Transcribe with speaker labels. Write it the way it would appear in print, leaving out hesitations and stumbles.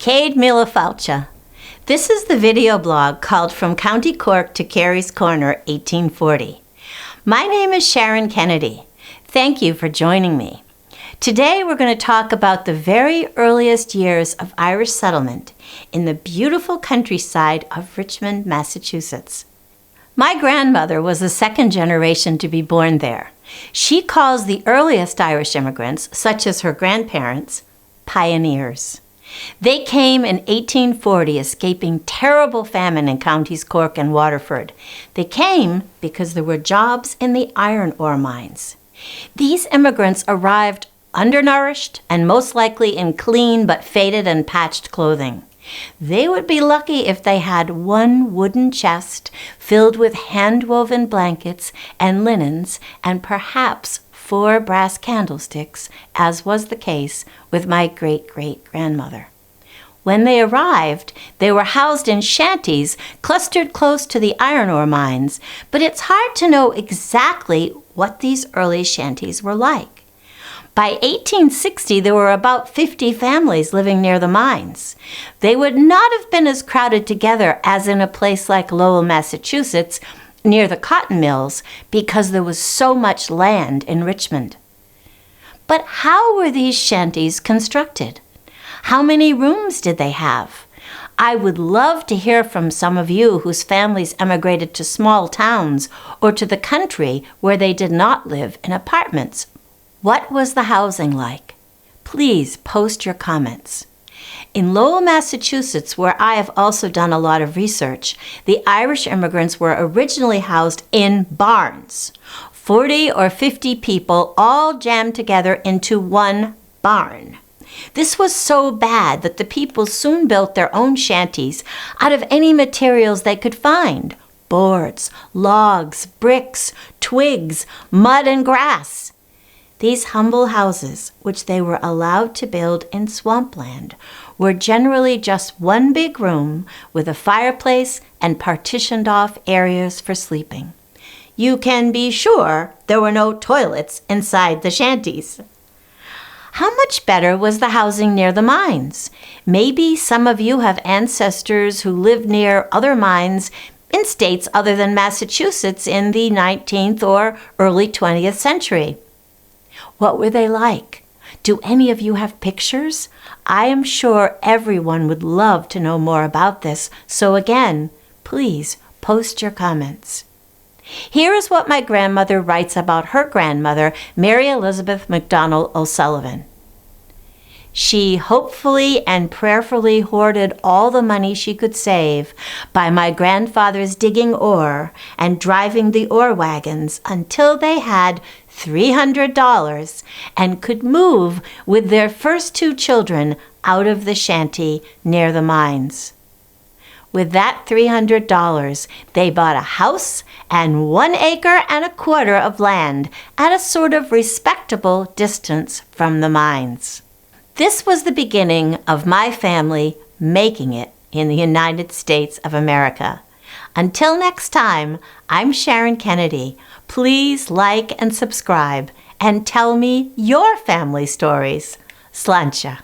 Speaker 1: Cade Mila Falcha. This is the video blog called From County Cork to Carey's Corner, 1840. My name is Sharon Kennedy. Thank you for joining me. Today we're going to talk about the very earliest years of Irish settlement in the beautiful countryside of Richmond, Massachusetts. My grandmother was the second generation to be born there. She calls the earliest Irish immigrants, such as her grandparents, pioneers. They came in 1840, escaping terrible famine in counties Cork and Waterford. They came because there were jobs in the iron ore mines. These immigrants arrived undernourished and most likely in clean but faded and patched clothing. They would be lucky if they had one wooden chest filled with hand-woven blankets and linens and perhaps 4 brass candlesticks, as was the case with my great-great-grandmother. When they arrived, they were housed in shanties clustered close to the iron ore mines, but it's hard to know exactly what these early shanties were like. By 1860, there were about 50 families living near the mines. They would not have been as crowded together as in a place like Lowell, Massachusetts, near the cotton mills, because there was so much land in Richmond. But how were these shanties constructed? How many rooms did they have? I would love to hear from some of you whose families emigrated to small towns or to the country where they did not live in apartments. What was the housing like? Please post your comments. In Lowell, Massachusetts, where I have also done a lot of research, the Irish immigrants were originally housed in barns. 40 or 50 people all jammed together into one barn. This was so bad that the people soon built their own shanties out of any materials they could find: boards, logs, bricks, twigs, mud, and grass. These humble houses, which they were allowed to build in swampland, were generally just one big room with a fireplace and partitioned off areas for sleeping. You can be sure there were no toilets inside the shanties. How much better was the housing near the mines? Maybe some of you have ancestors who lived near other mines in states other than Massachusetts in the 19th or early 20th century. What were they like? Do any of you have pictures? I am sure everyone would love to know more about this, so again, please post your comments. Here is what my grandmother writes about her grandmother, Mary Elizabeth MacDonald O'Sullivan. She hopefully and prayerfully hoarded all the money she could save by my grandfather's digging ore and driving the ore wagons until they had $300 and could move with their first 2 children out of the shanty near the mines. With that $300, they bought a house and 1 acre and a quarter of land at a sort of respectable distance from the mines. This was the beginning of my family making it in the United States of America. Until next time, I'm Sharon Kennedy. Please like and subscribe and tell me your family stories. Sláinte.